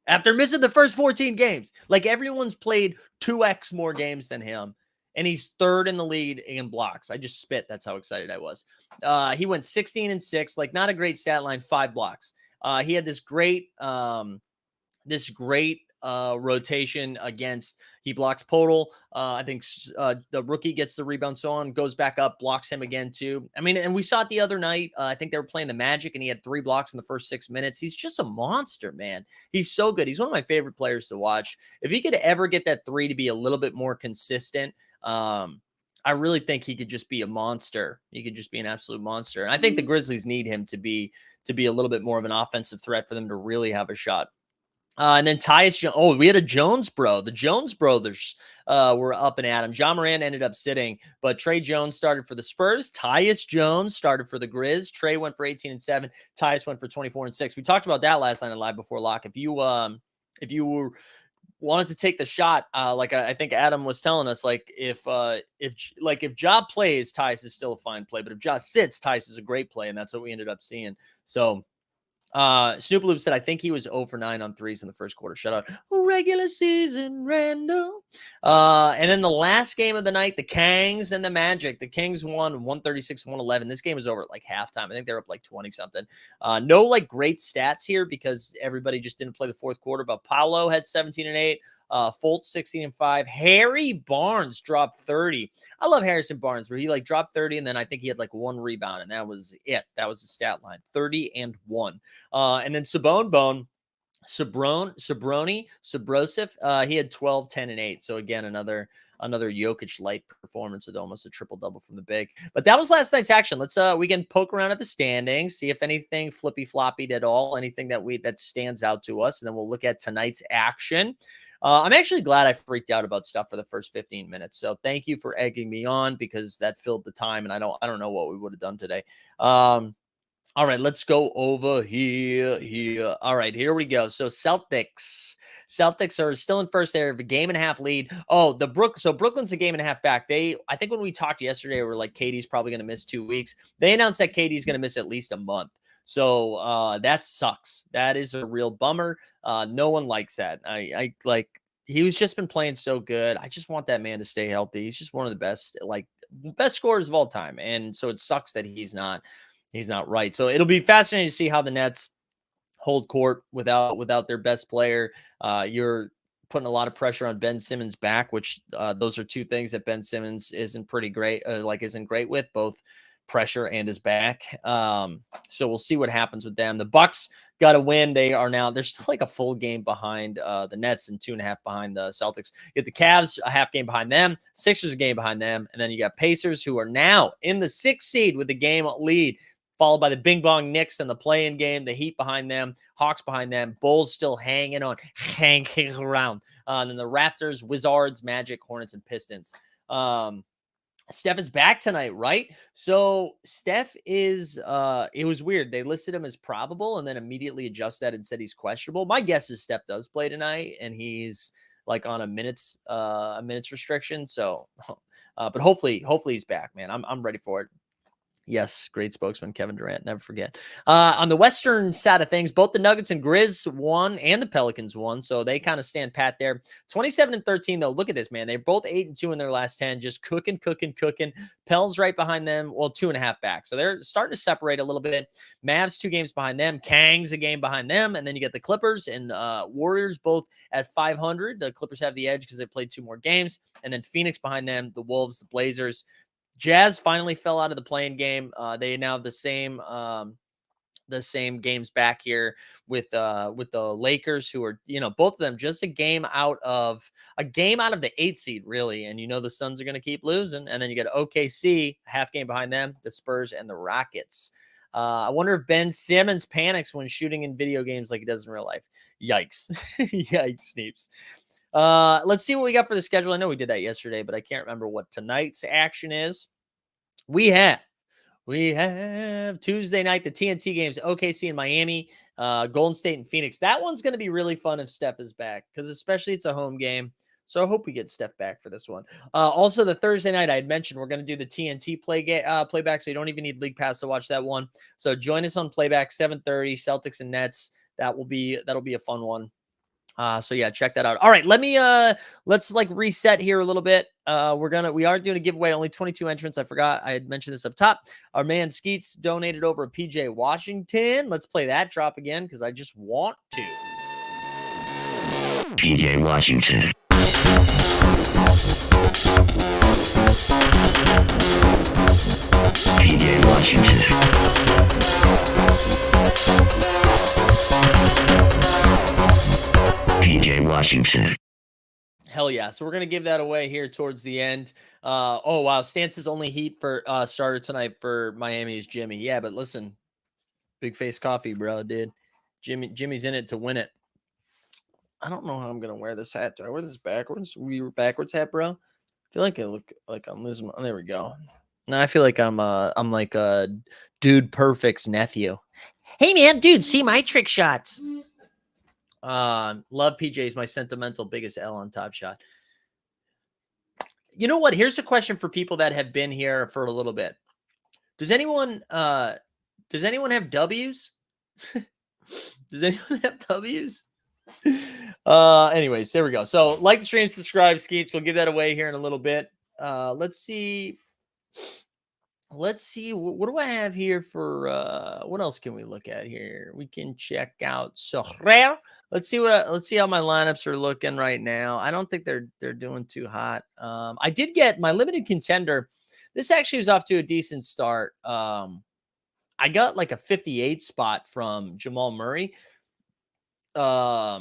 After missing the first 14 games, like everyone's played 2x more games than him, and he's third in the lead in blocks. I just spit. That's how excited I was. He went 16 and 6, like not a great stat line, 5 blocks. He had this great rotation against, he blocks Podol. I think the rookie gets the rebound, so on, goes back up, blocks him again too. I mean, and we saw it the other night. I think they were playing the Magic and he had 3 blocks in the first 6 minutes. He's just a monster, man. He's so good. He's one of my favorite players to watch. If he could ever get that 3 to be a little bit more consistent, I really think he could just be a monster. He could just be an absolute monster. And I think the Grizzlies need him to be a little bit more of an offensive threat for them to really have a shot. And then Tyus Jones. Oh, we had a Jones bro. The Jones brothers were up and at him. John Moran ended up sitting, but Trey Jones started for the Spurs. Tyus Jones started for the Grizz. Trey went for 18 and 7. Tyus went for 24 and 6. We talked about that last night in Live Before Lock. If you were wanted to take the shot. Like I think Adam was telling us, like if Ja plays, Tice is still a fine play, but if Ja sits, Tice is a great play, and that's what we ended up seeing. So Snoop Loop said, I think he was 0 for 9 on threes in the first quarter. Shout out, regular season, Randall. And then the last game of the night, the Kangs and the Magic. The Kings won 136-111. This game was over at like halftime. I think they're up like 20 something. No like great stats here because everybody just didn't play the fourth quarter. But Paolo had 17 and 8. Fultz 16-5. Harry Barnes dropped 30. I love Harrison Barnes, where he like dropped 30 and then I think he had like 1 rebound, and that was it. That was the stat line. 30 and 1. And then Sabroni, he had 12, 10, and 8. So again, another Jokic light performance with almost a triple double from the big. But that was last night's action. Let's we can poke around at the standings, see if anything flippy floppied at all, anything that stands out to us, and then we'll look at tonight's action. I'm actually glad I freaked out about stuff for the first 15 minutes. So thank you for egging me on, because that filled the time, and I don't know what we would have done today. All right, let's go over here. All right, here we go. So Celtics are still in first. They have a 1.5 game lead. Oh, Brooklyn's a 1.5 game back. I think when we talked yesterday, we were like, KD's probably going to miss 2 weeks. They announced that KD's going to miss at least a month. So that sucks. That is a real bummer. No one likes that. I like, he's just been playing so good. I just want that man to stay healthy. He's just one of the best scorers of all time. And so it sucks that he's not right. So it'll be fascinating to see how the Nets hold court without their best player. You're putting a lot of pressure on Ben Simmons' back, which those are two things that Ben Simmons isn't great with, both pressure and his back. So we'll see what happens with them. The Bucks got to win. They're still like a full game behind the Nets and 2.5 behind the Celtics. You get the Cavs a half game behind them, Sixers a game behind them, and then you got Pacers, who are now in the 6th seed with the game lead, followed by the Bing Bong Knicks in the play-in game, the Heat behind them, Hawks behind them, Bulls still hanging around. And then the Raptors, Wizards, Magic, Hornets, and Pistons. Steph is back tonight, right? So Steph is, it was weird. They listed him as probable and then immediately adjust that and said he's questionable. My guess is Steph does play tonight and he's like on a minutes restriction. So, but hopefully he's back, man. I'm ready for it. Yes, great spokesman, Kevin Durant. Never forget. On the Western side of things, both the Nuggets and Grizz won and the Pelicans won, so they kind of stand pat there. 27-13, though. Look at this, man. They're both 8-2 in their last 10, just cooking. Pels right behind them, well, 2.5 back. So they're starting to separate a little bit. Mavs 2 games behind them. Kangs a game behind them. And then you get the Clippers and Warriors both at 500. The Clippers have the edge because they played 2 more games. And then Phoenix behind them, the Wolves, the Blazers. Jazz finally fell out of the play-in game. They now have the same games back here with the Lakers, who are, both of them just a game out of the 8th seed, really. And the Suns are going to keep losing. And then you got OKC, half game behind them, the Spurs and the Rockets. I wonder if Ben Simmons panics when shooting in video games like he does in real life. Yikes. Yikes, Sneeps. Let's see what we got for the schedule. I know we did that yesterday, but I can't remember what tonight's action is. We have Tuesday night, the TNT games, OKC and Miami, Golden State and Phoenix. That one's going to be really fun if Steph is back, because especially it's a home game. So I hope we get Steph back for this one. Also, the Thursday night, I had mentioned we're going to do the TNT playback, so you don't even need League Pass to watch that one. So join us on playback, 7:30, Celtics and Nets. That'll be a fun one. So yeah, check that out. All right, let's like reset here a little bit. We are doing a giveaway, only 22 entrants. I forgot I had mentioned this up top. Our man Skeets donated over a PJ Washington. Let's play that drop again because I just want to. PJ Washington. PJ Washington. PJ Washington. Hell yeah. So we're going to give that away here towards the end. Oh, wow. Stance's only Heat for starter tonight for Miami is Jimmy. Yeah, but listen, big face coffee, bro, dude. Jimmy's in it to win it. I don't know how I'm going to wear this hat. Do I wear this backwards? Backwards hat, bro? I feel like I look like I'm losing my... There we go. No, I feel like I'm like a Dude Perfect's nephew. Hey, man, dude, see my trick shots. Love PJ's my sentimental biggest L on Top Shot. You know what? Here's a question for people that have been here for a little bit. Does anyone have W's? Does anyone have W's? Anyways, there we go. So like the stream, subscribe, Skeets. We'll give that away here in a little bit. Let's see. What do I have here for what else can we look at here? We can check out Sorare. Let's see how my lineups are looking right now. I don't think they're doing too hot. I did get my limited contender. This actually was off to a decent start. I got like a 58 spot from Jamal Murray. Yeah,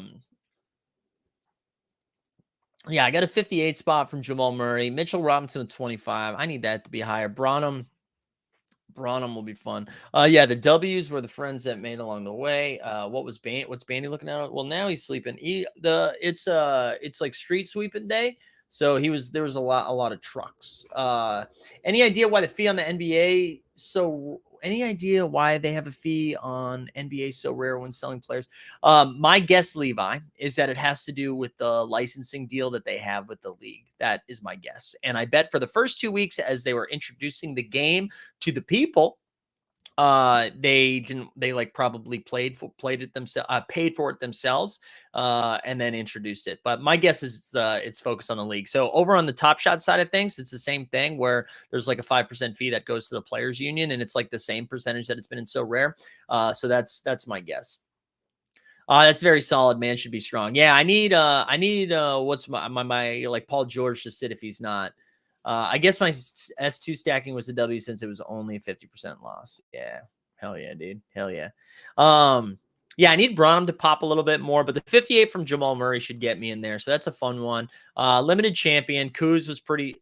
I got a 58 spot from Jamal Murray. Mitchell Robinson at 25. I need that to be higher. Branham will be fun. Yeah, the W's were the friends that made along the way. What's Bandy looking at? Well, now he's sleeping. It's like street sweeping day. So there was a lot of trucks. Any idea why the fee on the NBA any idea why they have a fee on NBA so rare when selling players? My guess, Levi, is that it has to do with the licensing deal that they have with the league. That is my guess. And I bet for the first 2 weeks as they were introducing the game to the people, they probably paid for it themselves, and then introduced it. But my guess is it's focused on the league. So over on the Top Shot side of things, it's the same thing where there's like a 5% fee that goes to the players union, and it's like the same percentage that it's been in so rare. So that's my guess. That's very solid, man. Should be strong. Yeah, I need what's my like Paul George to sit if he's not. I guess my S2 stacking was the W since it was only a 50% loss. Yeah. Hell yeah, dude. Hell yeah. Yeah, I need Branham to pop a little bit more, but the 58 from Jamal Murray should get me in there. So that's a fun one. Limited champion. Kuz was pretty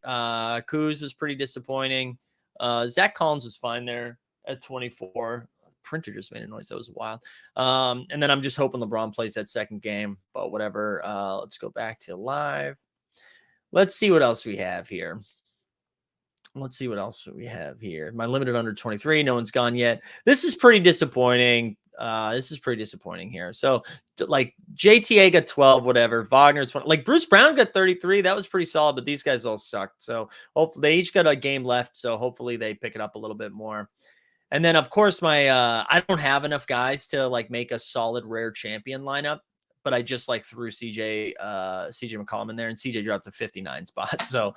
disappointing. Zach Collins was fine there at 24. Printer just made a noise. That was wild. And then I'm just hoping LeBron plays that second game, but whatever. Let's go back to live. Let's see what else we have here. My limited under 23. No one's gone yet. This is pretty disappointing. Here. So like JTA got 12, whatever. Wagner 20. Like Bruce Brown got 33. That was pretty solid, but these guys all sucked. So hopefully they each got a game left. So hopefully they pick it up a little bit more. And then of course I don't have enough guys to like make a solid rare champion lineup. But I just like threw CJ McCollum in there, and CJ dropped a 59 spot. So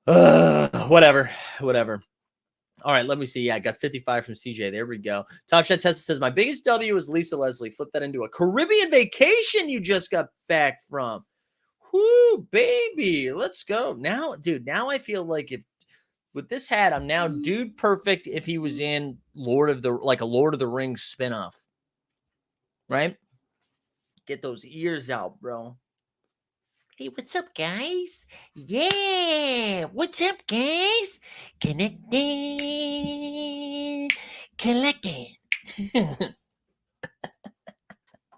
whatever. All right, let me see. Yeah, I got 55 from CJ. There we go. Top Shot Tessa says, my biggest W was Lisa Leslie. Flip that into a Caribbean vacation you just got back from. Whoo, baby. Let's go. Now, dude, now I feel like with this hat, I'm now dude perfect if he was in a Lord of the Rings spinoff. Right? Get those ears out, bro. Hey, what's up, guys? Yeah, what's up, guys? Collecting.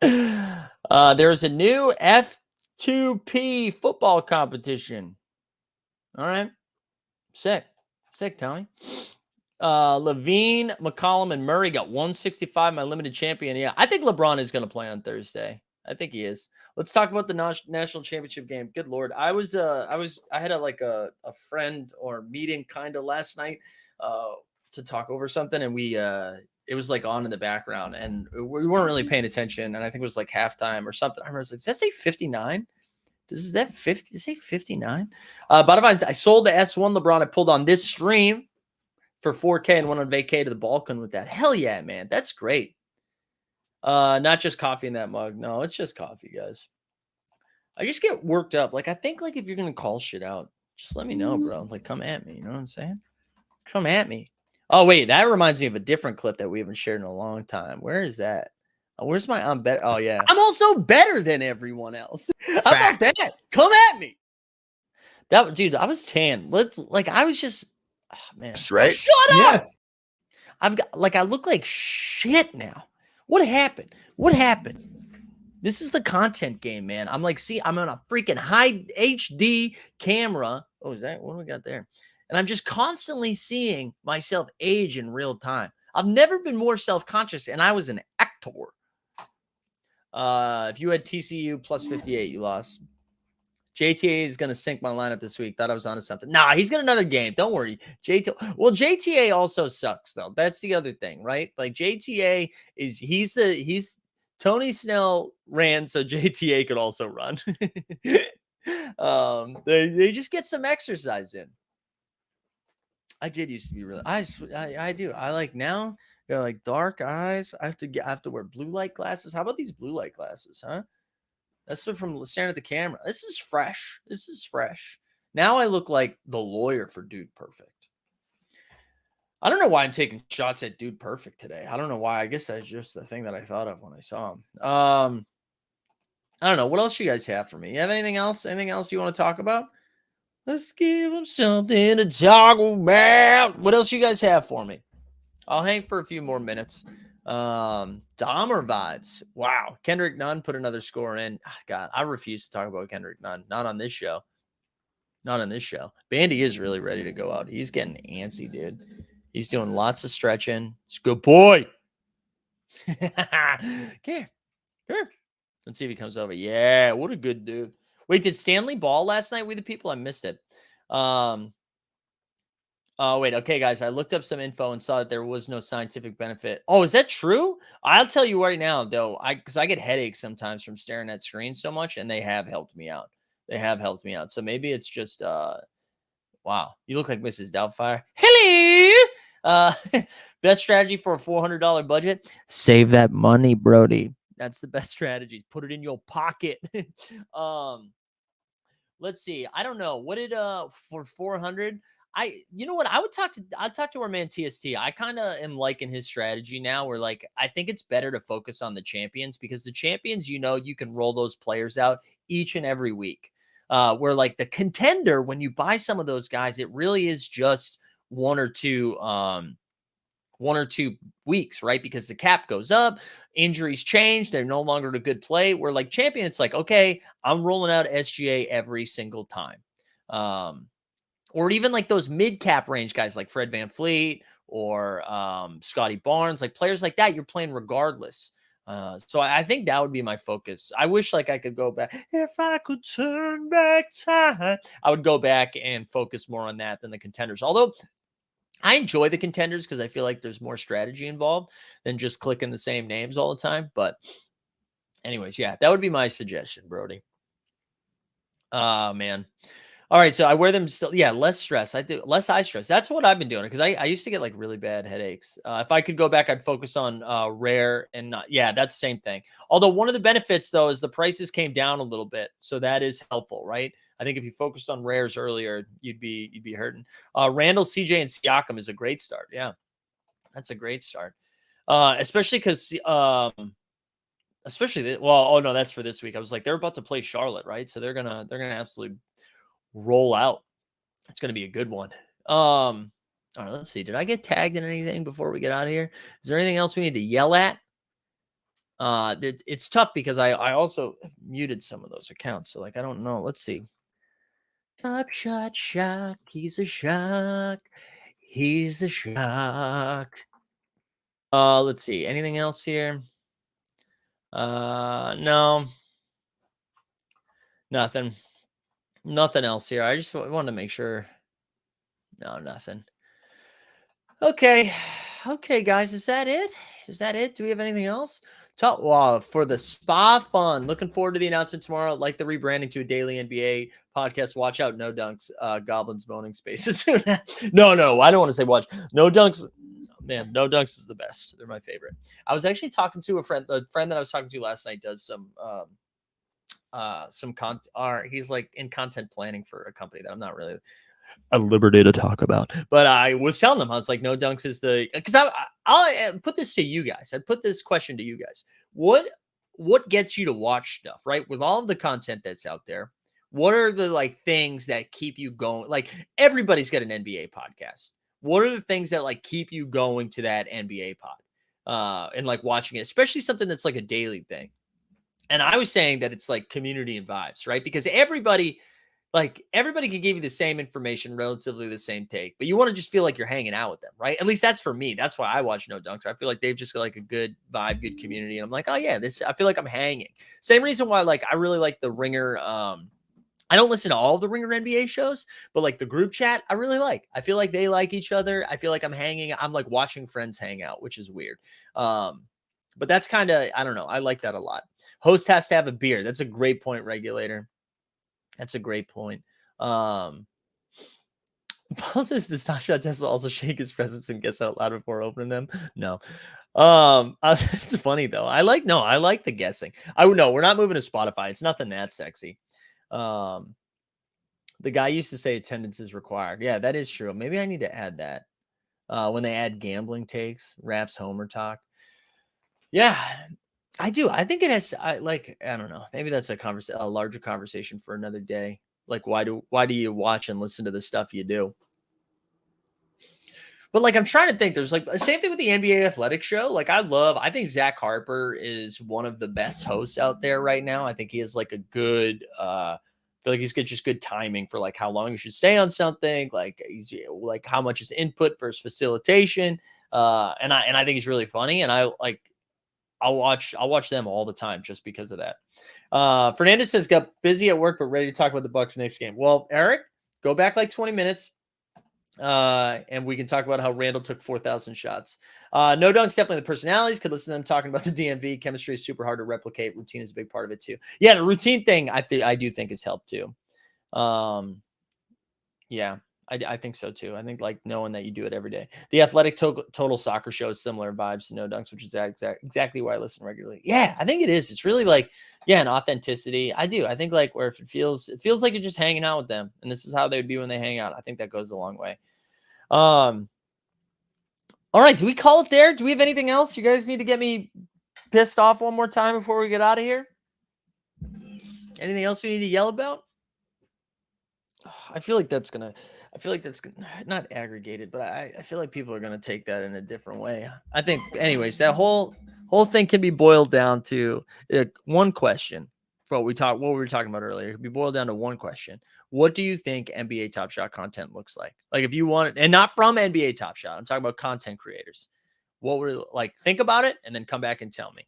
There's a new F2P football competition. All right. Sick, Tony. Levine, McCollum, and Murray got 165. My limited champion. Yeah, I think LeBron is going to play on Thursday. I think he is. Let's talk about the national championship game. Good Lord. I had a friend or meeting kind of last night to talk over something. And it was like on in the background and we weren't really paying attention. And I think it was like halftime or something. I remember, does that say 59? Does that 50? Does it say 59? But I sold the S1 LeBron. I pulled on this stream for 4K and went on vacay to the Balkan with that. Hell yeah, man. That's great. Not just coffee in that mug. No, it's just coffee, guys. I just get worked up. Like, I think like if you're going to call shit out, just let me know, bro. Like, come at me. You know what I'm saying? Come at me. Oh, wait. That reminds me of a different clip that we haven't shared in a long time. Where is that? Where's my I'm better? Oh, yeah. I'm also better than everyone else. How about that? Come at me. Dude, I was tan. I was just, oh, man. That's right. Shut up. Yes. I look like shit now. What happened? This is the content game, man. I'm like, see, I'm on a freaking high HD camera. Oh, is that what do we got there? And I'm just constantly seeing myself age in real time. I've never been more self-conscious, and I was an actor. If you had TCU plus 58, you lost. JTA is going to sink my lineup this week. Thought I was onto something. Nah, he's got another game. Don't worry. JTA also sucks though. That's the other thing, right? Like JTA is he's Tony Snell ran so JTA could also run. They just get some exercise in. I did used to be really I do. I like now got like dark eyes. I have to wear blue light glasses. How about these blue light glasses, huh? That's from staring at the camera. This is fresh. This is fresh. Now I look like the lawyer for Dude Perfect. I don't know why I'm taking shots at Dude Perfect today. I don't know why. I guess that's just the thing that I thought of when I saw him. I don't know. What else you guys have for me? You have anything else? Anything else you want to talk about? Let's give them something to talk about. What else you guys have for me? I'll hang for a few more minutes. Dahmer vibes. Wow. Kendrick Nunn put another score in. Oh, God, I refuse to talk about Kendrick Nunn. Not on this show. Not on this show. Bandy is really ready to go out. He's getting antsy, dude. He's doing lots of stretching. He's a good boy. Come here. Let's see if he comes over. Yeah, what a good dude. Wait, did Stanley ball last night with the people? I missed it. Oh, wait. Okay, guys. I looked up some info and saw that there was no scientific benefit. Oh, is that true? I'll tell you right now, though, because I get headaches sometimes from staring at screens so much, and they have helped me out. They have helped me out. So maybe it's just, wow. You look like Mrs. Doubtfire. Hello. Best strategy for a $400 budget? Save that money, Brody. That's the best strategy. Put it in your pocket. Let's see. I don't know. What did for 400? You know what? I'd talk to our man TST. I kind of am liking his strategy now where like I think it's better to focus on the champions because the champions, you can roll those players out each and every week. Where like the contender, when you buy some of those guys, it really is just one or two weeks, right? Because the cap goes up, injuries change, they're no longer in a good play. Where like champion, it's like, okay, I'm rolling out SGA every single time. Or even like those mid-cap range guys like Fred VanVleet or Scotty Barnes, like players like that, you're playing regardless. So I think that would be my focus. I wish like I could go back. If I could turn back time, I would go back and focus more on that than the contenders. Although I enjoy the contenders because I feel like there's more strategy involved than just clicking the same names all the time. But anyways, yeah, that would be my suggestion, Brody. Man. All right, so I wear them still. Yeah, less stress. I do less eye stress. That's what I've been doing because I used to get like really bad headaches. If I could go back, I'd focus on rare and not. Yeah, that's the same thing. Although one of the benefits though is the prices came down a little bit, so that is helpful, right? I think if you focused on rares earlier, you'd be hurting. Randall, CJ, and Siakam is a great start. Yeah, that's a great start, especially because oh no, that's for this week. I was like they're about to play Charlotte, right? So they're gonna absolutely roll out. It's going to be a good one. All right, let's see. Did I get tagged in anything before we get out of here? Is there anything else we need to yell at? It's tough because I also muted some of those accounts. So like, I don't know. Let's see. Top shot shock. He's a shock. He's a shock. Let's see. Anything else here? No. Nothing. Nothing else here. I just wanted to make sure. No, nothing. Okay. Okay, guys. Is that it? Is that it? Do we have anything else? For the spa fun. Looking forward to the announcement tomorrow. Like the rebranding to a daily NBA podcast. Watch out. No dunks. Goblins moaning spaces. No. I don't want to say watch. No dunks. Man, no dunks is the best. They're my favorite. I was actually talking to a friend that I was talking to last night does some content, he's like in content planning for a company that I'm not really at liberty to talk about, but I was telling them, I was like, no dunks is because I'll put this to you guys. I'd put this question to you guys. What gets you to watch stuff, right? With all of the content that's out there, what are the like things that keep you going? Like everybody's got an NBA podcast. What are the things that like keep you going to that NBA pod and like watching it, especially something that's like a daily thing? And I was saying that it's like community and vibes, right? Because everybody, like everybody can give you the same information, relatively the same take, but you want to just feel like you're hanging out with them, right? At least that's for me. That's why I watch No Dunks. I feel like they've just got like a good vibe, good community. And I'm like, oh yeah, I feel like I'm hanging. Same reason why like I really like the Ringer. I don't listen to all of the Ringer NBA shows, but like the group chat, I really like. I feel like they like each other. I feel like I'm hanging. I'm like watching friends hang out, which is weird. But that's kind of, I don't know. I like that a lot. Host has to have a beer. That's a great point, Regulator. That's a great point. Paul says, does Top Shot Tesla also shake his presents and guess out loud before opening them? No. It's funny though. I like the guessing. I would know we're not moving to Spotify. It's nothing that sexy. The guy used to say attendance is required. Yeah, that is true. Maybe I need to add that. When they add gambling takes, Raps Homer talk. Yeah, I do. I think it has. I don't know. Maybe that's a larger conversation for another day. Like, why do you watch and listen to the stuff you do? But like, I'm trying to think. There's like the same thing with the NBA Athletic Show. Like, I think Zach Harper is one of the best hosts out there right now. I think he has like a good. I feel like he's got just good timing for like how long you should stay on something. Like he's like how much is input versus facilitation. And I think he's really funny. And I'll watch them all the time just because of that. Fernandez says got busy at work but ready to talk about the Bucks next game. Well, Eric, go back like 20 minutes. And we can talk about how Randall took 4,000 shots. No Dunks, definitely the personalities. Could listen to them talking about the DMV. Chemistry is super hard to replicate. Routine is a big part of it too. Yeah, the routine thing I do think has helped too. Yeah, I think so too. I think like knowing that you do it every day. The Athletic Total Soccer Show is similar vibes to No Dunks, which is exactly why I listen regularly. Yeah, I think it is. It's really like, yeah, an authenticity. I do. I think like where if it feels like you're just hanging out with them, and this is how they would be when they hang out. I think that goes a long way. All right, do we call it there? Do we have anything else? You guys need to get me pissed off one more time before we get out of here. Anything else we need to yell about? I feel like that's gonna not aggregated, but I feel like people are gonna take that in a different way. I think, anyways, that whole thing can be boiled down to one question. For what we were talking about earlier, it could be boiled down to one question. What do you think NBA Top Shot content looks like? Like if you want it, and not from NBA Top Shot, I'm talking about content creators. What would like think about it and then come back and tell me.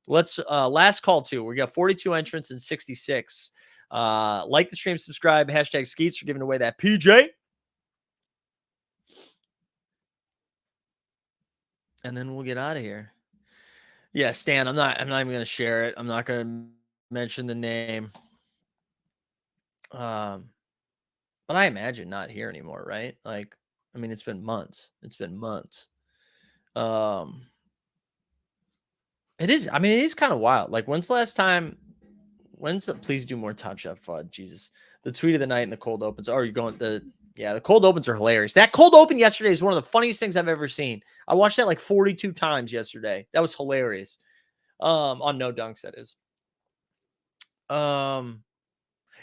Let's last call too. We got 42 entrants and 66. Like the stream, subscribe, hashtag Skeets for giving away that PJ. And then we'll get out of here. Yeah, Stan, I'm not even going to share it. I'm not going to mention the name. But I imagine not here anymore, right? Like, I mean, it's been months. It is kind of wild. Like, when's the last time? Please do more Top Shot FUD. Jesus. The tweet of the night and the cold opens. Oh, you're going the cold opens are hilarious. That cold open yesterday is one of the funniest things I've ever seen. I watched that like 42 times yesterday. That was hilarious. On No Dunks, that is.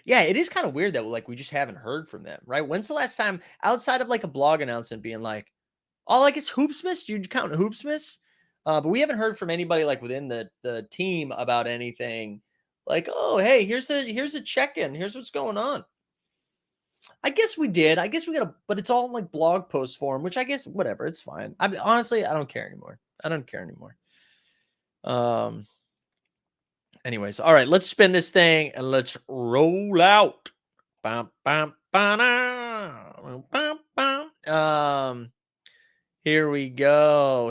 Yeah, it is kind of weird that like we just haven't heard from them, right? When's the last time outside of like a blog announcement being like, oh, like it's Hoopsmiths? Do you count Hoopsmiths? But we haven't heard from anybody like within the team about anything. Like, oh, hey, here's a check-in. Here's what's going on. I guess we did. I guess we got but it's all in like blog post form, which I guess whatever, it's fine. Honestly, I don't care anymore. Anyways, all right, let's spin this thing and let's roll out. Bam, bam, bam, bam, bam. Here we go.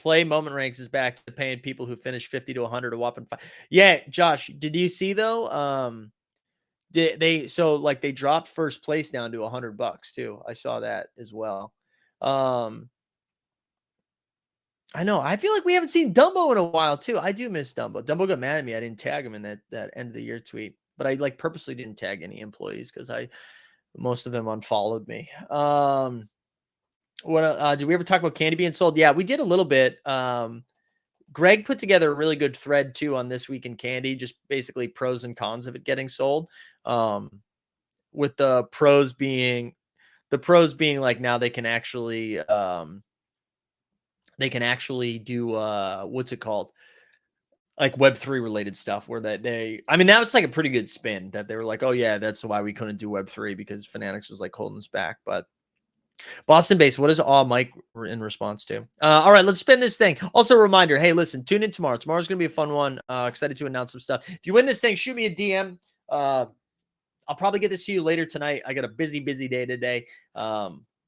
Play Moment Ranks is back to paying people who finish 50 to 100 a whopping 5. Yeah, Josh, did you see though? They dropped first place down to $100 too. I saw that as well. I know. I feel like we haven't seen Dumbo in a while too. I do miss Dumbo. Dumbo got mad at me. I didn't tag him in that end of the year tweet, but I like purposely didn't tag any employees because most of them unfollowed me. What did we ever talk about candy being sold? Yeah, we did a little bit. Greg put together a really good thread too on This Week in Candy, just basically pros and cons of it getting sold. With the pros being like now they can actually do what's it called? like Web3 related stuff where I mean, that was like a pretty good spin that they were like, oh yeah, that's why we couldn't do Web3 because Fanatics was like holding us back. But Boston based, what is all Mike in response to? All right, let's spin this thing. Also a reminder, hey, listen, tune in tomorrow. Tomorrow's going to be a fun one. Excited to announce some stuff. If you win this thing, shoot me a DM. I'll probably get this to you later tonight. I got a busy day today.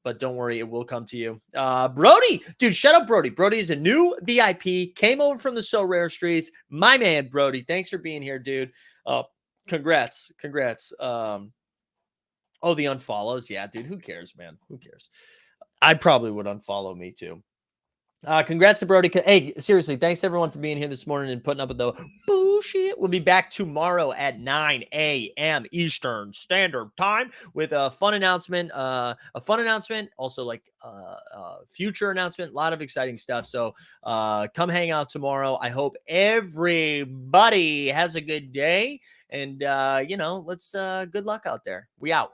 But don't worry, it will come to you. Brody, dude, shut up, Brody. Brody is a new VIP, came over from the So Rare Streets. My man, Brody, thanks for being here, dude. Congrats. Oh, the unfollows. Yeah, dude, who cares, man? Who cares? I probably would unfollow me too. Congrats to Brody. Hey, seriously, thanks everyone for being here this morning and putting up with the bullshit. We'll be back tomorrow at 9 a.m. Eastern Standard Time with a fun announcement. Also like future announcement. A lot of exciting stuff. So come hang out tomorrow. I hope everybody has a good day. And let's good luck out there. We out.